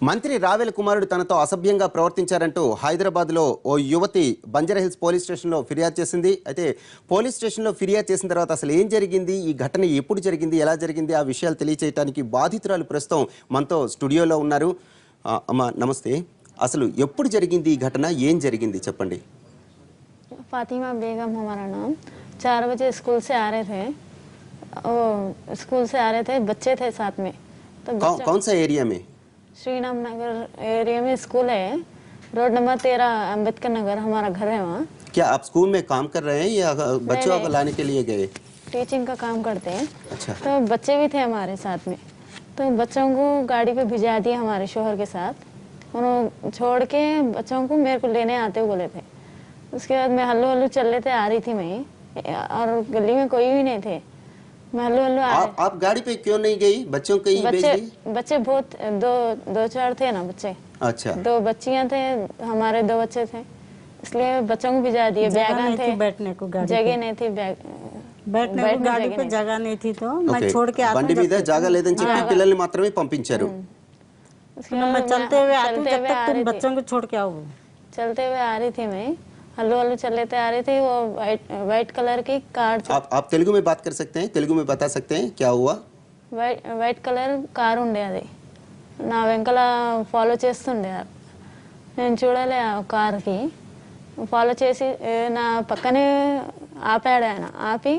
మంత్రి రావెల కుమారుడు తనతో అసభ్యంగా ప్రవర్తించారంటూ హైదరాబాద్లో ఓ యువతి బంజారాహిల్స్ పోలీస్ స్టేషన్లో ఫిర్యాదు చేసింది. అయితే పోలీస్ స్టేషన్లో ఫిర్యాదు చేసిన తర్వాత అసలు ఏం జరిగింది, ఈ ఘటన ఎప్పుడు జరిగింది, ఎలా జరిగింది, ఆ విషయాలు తెలియచేయడానికి బాధితురాలు ప్రస్తుతం మనతో స్టూడియోలో ఉన్నారు. అమ్మ నమస్తే. అసలు ఎప్పుడు జరిగింది ఈ ఘటన, ఏం జరిగింది చెప్పండి. फातिमा बेगम हमारा नाम। 4 बजे स्कूल से आ रहे थे, स्कूल से आ रहे थे, बच्चे थे साथ में। तो कौन सा एरिया में? श्रीराम नगर एरिया में स्कूल है, रोड नंबर 13 अम्बेडकर नगर हमारा घर है वहाँ। क्या आप स्कूल में काम कर रहे हैं या बच्चों को लाने के लिए गए? टीचिंग का काम करते हैं। अच्छा। तो बच्चे भी थे हमारे साथ में, तो बच्चों को गाड़ी पे भिजा दिया हमारे शोहर के साथ। उन्होंने छोड़ के बच्चों को मेरे को लेने आते बोले थे। उसके बाद मैं हल्लू हल्लू चल रहे थे, आ रही थी मैं, और गली में कोई भी नहीं थे। मैं हल्लू हल्लू आप गाड़ी पे क्यों नहीं गई? बच्चों को ही भेज दी? बच्चे बहुत दो चार थे ना बच्चे। अच्छा। 2 बच्चियां थे, हमारे 2 बच्चे थे, इसलिए बच्चों को भिजा दिए। बैग थे, बैठने को जगह नहीं थी, बैठने को गाड़ी पे जगह नहीं थी, तो मैं छोड़ के బండి మీద జాగా లేదని చెప్పి పిల్లల్ని మాత్రమే పంపించారు. मैं चलते हुए आती हूँ, जब तक तुम बच्चों को छोड़ के आओ। चलते हुए आ रही थी मैं, हल्लू हल्लू चल लेते आ रही थी। वो वाइट कलर की कार, आप तेलुगु में बात कर सकते हैं, तेलुगु में बता सकते हैं क्या हुआ? వైట్ కలర్ కారు ఉండే, అది నా వెనకాల ఫాలో చేస్తుండే. నేను చూడలే ఆ కార్కి, ఫాలో చేసి నా పక్కనే ఆపాడు ఆయన. ఆపి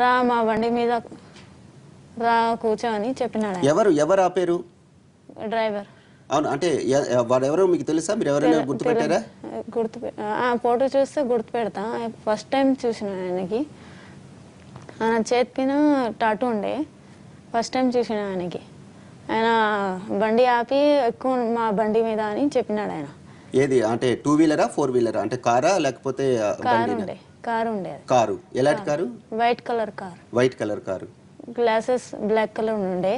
రా మా బండి మీద రా కూర్చో అని చెప్పినాడు. ఎవరు ఆపారు? డ్రైవర్. అవును, అంటే వాడెవరో మీకు తెలుసా? మీరు ఎవరైనా గుర్తుపెట్టారా? ఫోటో చూస్తే గుర్తు పెడతా. ఫస్ట్ టైం చూసిన ఆయనకి, ఆయన చేతి పైన టాటూ ఉండే. ఫస్ట్ టైం చూసిన ఆయనకి. ఆయన బండి ఆపి ఎక్కువ మా బండి మీద అని చెప్పినాడు ఆయన. ఏది అంటే 2 వీలరా 4 వీలరా, అంటే కారా లేకపోతే కారు ఉండే. కారు ఎలాంటి car? White colour car. White colour car. Glasses black colour ఉండే.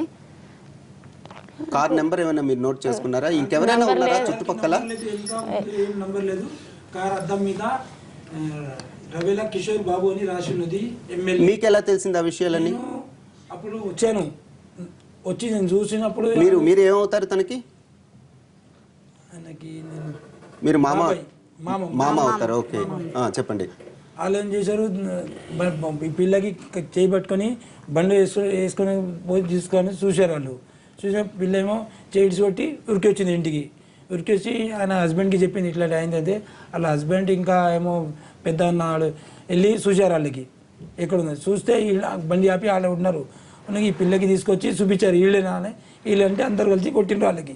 కార్ నెంబర్ ఏమైనా మీరు నోట్ చేసుకున్నారా? ఇంకెవరైనా ఉన్నారా చుట్టుపక్కల? నంబర్ లేదు. కార్ అద్దం మీద రవేల కిషోర్ బాబు అని రాసి ఉన్నది, ఎమ్మెల్యే. మీకు ఎలా తెలిసింది ఆ విషయాలన్నీ? అప్పుడు వచ్చి నేను చూసినప్పుడు. మీరు ఏమవుతారు తనకి? మీరు మామ అవుతారు. ఓకే, చెప్పండి. వాళ్ళు ఏం చేశారు, ఈ పిల్లకి చేయి పట్టుకొని బండి వేసుకొని పోయి తీసుకొని చూశారు. వాళ్ళు చూసిన పిల్ల ఏమో చేయిడ్స్ కొట్టి ఉరికి వచ్చింది ఇంటికి. ఉరికి వచ్చి ఆయన హస్బెండ్కి చెప్పింది ఇట్లా అయిందంటే, వాళ్ళ హస్బెండ్ ఇంకా ఏమో పెద్ద అన్నాడు వెళ్ళి చూశారు వాళ్ళకి ఎక్కడుంది. చూస్తే బండి ఆపి వాళ్ళు ఉన్నారు. మనకి ఈ పిల్లకి తీసుకొచ్చి చూపించారు, వీళ్ళంటే అందరు కలిసి కొట్టిండ్రు. వాళ్ళకి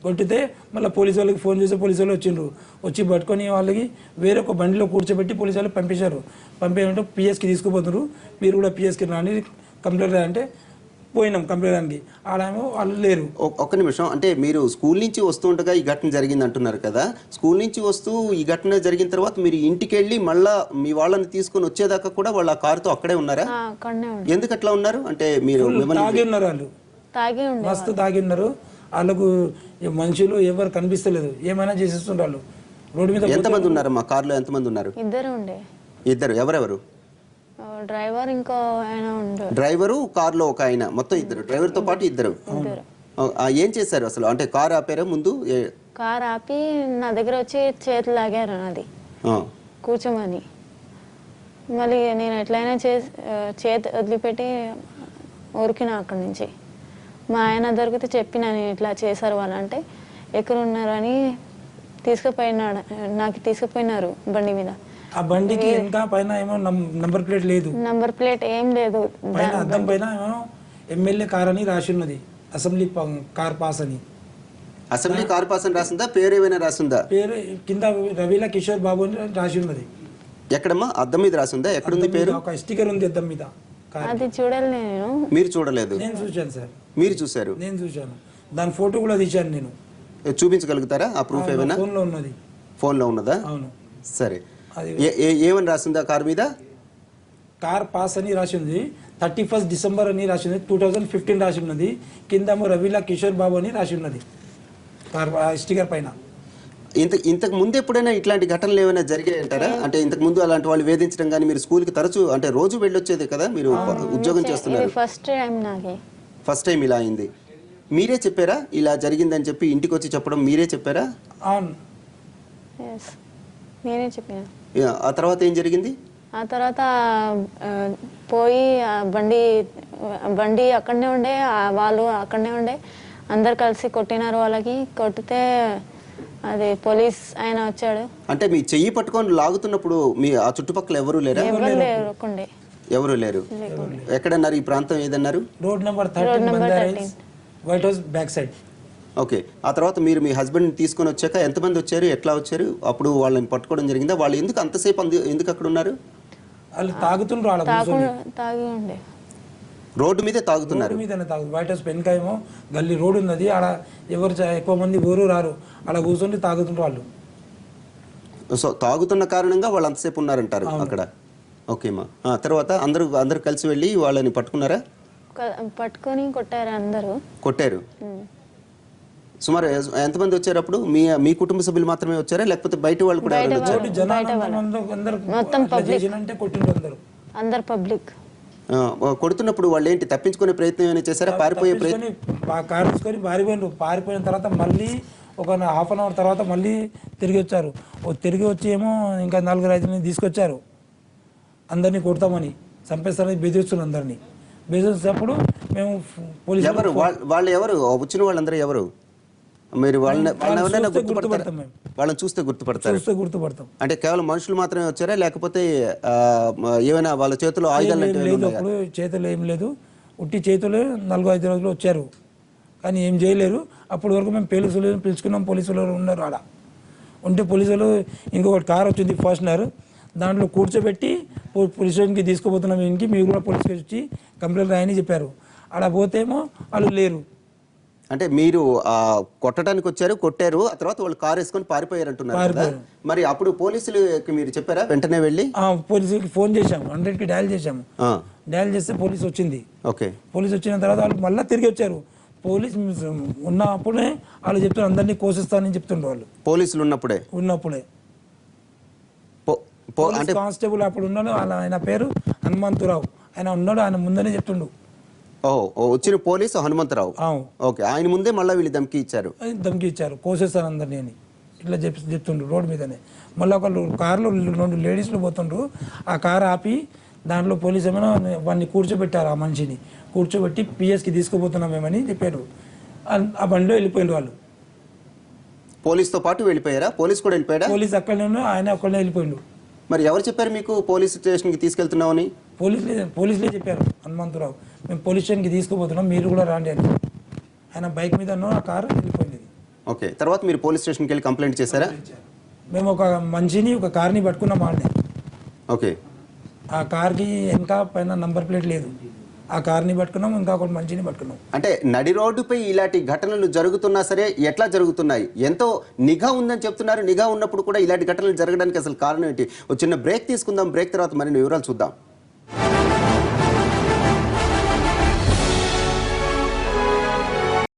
కొట్టితే మళ్ళీ పోలీసు వాళ్ళకి ఫోన్ చేసి పోలీసు వాళ్ళు వచ్చిండ్రు. వచ్చి పట్టుకొని వాళ్ళకి వేరొక బండిలో కూర్చోబెట్టి పోలీసు వాళ్ళు పంపించారు. పంపేయమంటే పిఎస్కి తీసుకుపోతున్నారు, మీరు కూడా పిఎస్కి రాని కంప్లైంట్ అంటే పోయినాం కంప్లైంట్కి. ఆడేమో వాళ్ళు లేరు. ఒక్క నిమిషం, అంటే మీరు స్కూల్ నుంచి వస్తుండగా ఈ ఘటన జరిగింది అంటున్నారు కదా. స్కూల్ నుంచి వస్తూ ఈ ఘటన జరిగిన తర్వాత మీరు ఇంటికి వెళ్ళి మళ్ళా మీ వాళ్ళని తీసుకుని వచ్చేదాకా కూడా వాళ్ళు ఆ కారుతో అక్కడే ఉన్నారా? ఎందుకు అట్లా ఉన్నారు? అంటే మీరు తాగి ఉన్నారు, వాళ్ళు మస్తు తాగి ఉన్నారు. వాళ్ళకు మనుషులు ఎవరు కనిపిస్తలేదు, ఏమైనా చేసేస్తుండ్రు. రోడ్డు మీద ఎంతమంది ఉన్నారు? మా కారులో ఎంతమంది ఉన్నారు? ఇద్దరు. ఎవరెవరు? డ్రైవర్, ఇంకో ఆయన ఉండే. డ్రైవరు, కారులో ఒక ఆయన, మొత్తం ఇద్దరు. డ్రైవర్ తో పాటు ఇద్దరు. ఏం చేశారు అసలు? అంటే కారు ఆపారా ముందు? కారు ఆపి నా దగ్గర వచ్చి చేతులు లాగారు నాది, కూర్చోమని. మళ్ళీ నేను ఎట్లయినా చేతి వదిలిపెట్టి ఊరికినా అక్కడి నుంచి. మా ఆయన దొరికితే చెప్పిన నేను ఇట్లా చేశారు వాళ్ళు అంటే, ఎక్కడ ఉన్నారని నాకు తీసుకుపోయినారు బండి మీద. ఆ బండికి ఇంకా పైన ఏమో నంబర్ ప్లేట్ లేదు, నంబర్ ప్లేట్ ఏం లేదు. పైన అద్దం పైన ఏమో ఎమ్మెల్యే కార్ అని రాసి ఉన్నది, అసెంబ్లీ కార్ పాస్ అని. అసెంబ్లీ కార్ పాస్ అని రాసిందా? పేరు ఏమైనా రాసిందా? పేరు కింద రవీల కిషోర్ బాబు అని రాసి ఉన్నది. ఎక్కడమ్మా? అద్దం మీద రాసిందా? ఎక్కడుంది పేరు? ఒక స్టిక్కర్ ఉంది అద్దం మీద. అది చూడలేదు నేను. మీరు చూడలేదు? నేను చూశాను సార్. మీరు చూశారు? నేను చూశాను, దాని ఫోటో కూడా తీశాను నేను. చూపించగలుగుతారా ఆ ప్రూఫ్? ఏమైనా ఫోన్లో ఉన్నది. ఫోన్లో ఉన్నదా? అవును. సరే, ఏమని రాసిందా కార్ మీద? కార్ పాస్ అని రాసి ఉంది, 31 డిసెంబర్ అని రాసి ఉంది, 2015 రాసి ఉన్నది. కింద రవీలా కిషోర్ బాబు అని రాసి ఉన్నది కార్ స్టిక్కర్ పైన. ఇంతకు ముందు ఎప్పుడైనా ఇట్లాంటి ఘటనలు ఏమైనా జరిగాయి అంటారా? అంటే ఇంతకు ముందు అలాంటి వాళ్ళు వేధించడం కానీ, మీరు స్కూల్కి తరచూ అంటే రోజు వెళ్ళొచ్చేది కదా, మీరు ఉద్యోగం చేస్తున్నారు. ఫస్ట్ టైం ఇలా అయింది. మీరే చెప్పారా ఇలా జరిగిందని చెప్పి ఇంటికి వచ్చి చెప్పడం మీరే చెప్పారా? అవును. ఎస్, నేనే చెప్పిన. ఆ తర్వాత ఏం జరిగింది? ఆ తర్వాత ఆ, పోయి ఆ బండి అక్కడనే ఉండే, వాళ్ళు అక్కడనే ఉండే, అందరు కలిసి కొట్టినారు వాళ్ళకి. కొట్టితే అది పోలీస్ ఆయన వచ్చాడు. అంటే మీ చెయ్యి పట్టుకొని లాగుతున్నప్పుడు మీ ఆ చుట్టుపక్కల ఎవరు లేరా? ఎవరు లేకుండే. ఎవరు లేరు. ఎక్కడన్నారు? ఈ ప్రాంతం ఏదన్నారు? Road number 13 Banjara white house back side. Okay. ఆ తర్వాత మీరు మీ హస్బెండ్ని తీసుకొని వచ్చాక ఎంతమంది వచ్చారు, ఎట్లా వచ్చారు? అప్పుడు వాళ్ళని పట్టుకోవడం జరిగిందా? వాళ్ళు ఎందుకు అంతసేపు ఎందుకు అక్కడ ఉన్నారు? వాళ్ళు తాగుతుండ్రు, వాళ్ళ కూర్చొని తాగి ఉండే. రోడ్డు మీదే తాగుతున్నారు. రోడ్డు మీదనే తాగు. వైట్ హౌస్ వెనుక ఏమో గల్లీ రోడ్ ఉన్నది, ఆడ ఎవరు ఎక్కువ మంది ఊరు రారు, ఆడ కూర్చొని తాగుతుండ్రు వాళ్ళు. సో తాగుతున్న కారణంగా వాళ్ళు అంతసేపు ఉన్నారంటారు అక్కడ. ఓకే అమ్మా. తర్వాత అందరూ కలిసి వెళ్ళి వాళ్ళని పట్టుకున్నారా? పట్టుకొని కొట్టారు అందరూ. కొట్టారు. సుమారు ఎంతమంది వచ్చారు అప్పుడు? మీ కుటుంబ సభ్యులు మాత్రమే వచ్చారా లేకపోతే బయట వాళ్ళు కూడా ఎవరైనా వచ్చారా? రోడ్డు జనాలు అందరూ మొత్తం పబ్లిక్, అంటే కొట్టిండ్రు అందరూ. అందరు పబ్లిక్. కొడుతున్నప్పుడు వాళ్ళు ఏంటి తప్పించుకునే ప్రయత్నం ఏమైనా చేశారా? పారిపోయే ప్రయత్నం? కారు తీసుకొని పారిపోయినారు. పారిపోయిన తర్వాత మళ్ళీ ఒక హాఫ్ అన్ అవర్ తర్వాత మళ్ళీ తిరిగి వచ్చారు. తిరిగి వచ్చి ఏమో ఇంకా 4-5 తీసుకొచ్చారు. అందరినీ కొడతామని, చంపేస్తారని బెదిరిస్తున్నారు అందరినీ. బెదిరించినప్పుడు మేము పోలీసు ఎవరు వాళ్ళు ఎవరు వచ్చిన వాళ్ళందరూ ఎవరు? మీరు వాళ్ళని ఎవరైనా గుర్తుపడతారు? వాళ్ళని చూస్తే గుర్తుపడతారు. అంటే కేవలం మనుషులు మాత్రమే వచ్చారా లేకపోతే ఏమైనా వాళ్ళ చేతిలో ఆయుధాలు లేదు? అప్పుడు చేతులు ఏం లేదు, ఉట్టి చేతులు 4-5 రోజులు వచ్చారు కానీ ఏం చేయలేరు. అప్పటి వరకు మేము పోలీసులు పిలుచుకున్నాం. పోలీసులు ఉన్నారు ఆడ. ఉంటే పోలీసులు ఇంకొకటి కార్ వచ్చింది ఫార్చునర్, దాంట్లో కూర్చోబెట్టి పోలీస్ స్టేషన్కి తీసుకుపోతున్నాం, ఇంటికి మీరు కూడా పోలీస్కి వచ్చి కంప్లైంట్ రాయని చెప్పారు. ఆడ పోతేమో వాళ్ళు లేరు. అంటే మీరు కొట్టడానికి వచ్చారు, కొట్టారు, ఆ తర్వాత వాళ్ళు కారు వేసుకొని పారిపోయారు అంటున్నారు కదా. మరి అప్పుడు పోలీసులకి మీరు చెప్పారా వెంటనే వెళ్ళి? పోలీసులకి ఫోన్ చేశాము, 100కి డయల్ చేశాము. డయల్ చేస్తే పోలీస్ వచ్చింది. ఓకే. పోలీస్ వచ్చిన తర్వాత వాళ్ళు మళ్ళీ తిరిగి వచ్చారు. పోలీస్ ఉన్నప్పుడే వాళ్ళు చెప్తున్నారు అందరినీ కోసిస్తానని చెప్తుండ్రు వాళ్ళు. పోలీసులు ఉన్నప్పుడే అంటే కానిస్టేబుల్ అప్పుడు ఉన్నాడు, ఆయన పేరు హనుమంతరావు, ఆయన ఉన్నాడు, ఆయన ముందనే చెప్తుండు. వచ్చిన పోలీసు హనుమంతరావు. ఓకే. ఆయన ముందే మళ్ళీ వీళ్ళు ధమ్కి ఇచ్చారు, కోసేస్తాను అందరినీ అని ఇట్లా చెప్తుండ్రు రోడ్డు మీదనే. మళ్ళీ ఒక కారులో 2 లేడీస్లు పోతుండ్రు. ఆ కారు ఆపి దాంట్లో పోలీసు ఏమైనా వాడిని కూర్చోబెట్టారు. ఆ మనిషిని కూర్చోబెట్టి పిఎస్కి తీసుకుపోతున్నాం మేమని చెప్పారు. ఆ బండిలో వెళ్ళిపోయారు వాళ్ళు. పోలీసుతో పాటు వెళ్ళిపోయారా? పోలీసు కూడా వెళ్ళిపోయాడా? పోలీసు అక్కడనే ఉన్నా, ఆయన అక్కడనే వెళ్ళిపోయిండు. మరి ఎవరు చెప్పారు మీకు పోలీస్ స్టేషన్కి తీసుకెళ్తున్నామని? పోలీసులే చెప్పారు. హనుమంతరావు, మేము పోలీస్ స్టేషన్కి తీసుకుపోతున్నాం, మీరు కూడా రాండి అని. ఆయన బైక్ మీద ఆ కారు వెళ్ళిపోయింది. ఓకే. తర్వాత మీరు పోలీస్ స్టేషన్కి వెళ్ళి కంప్లైంట్ చేశారా? మేము ఒక మనిషిని, ఒక కార్ని పట్టుకున్నాం ఆడనే. ఓకే. ఆ కార్కి ఇంకా పైన నంబర్ ప్లేట్ లేదు. ఆ కార్ని పట్టుకున్నాం, ఇంకా ఒక మనిషిని పట్టుకున్నాం. అంటే నడి రోడ్డుపై ఇలాంటి ఘటనలు జరుగుతున్నా సరే ఎట్లా జరుగుతున్నాయి? ఎంతో నిఘా ఉందని చెప్తున్నారు. నిఘా ఉన్నప్పుడు కూడా ఇలాంటి ఘటనలు జరగడానికి అసలు కారణం ఏంటి? ఒక చిన్న బ్రేక్ తీసుకుందాం. బ్రేక్ తర్వాత మరిన్ని వివరాలు చూద్దాం.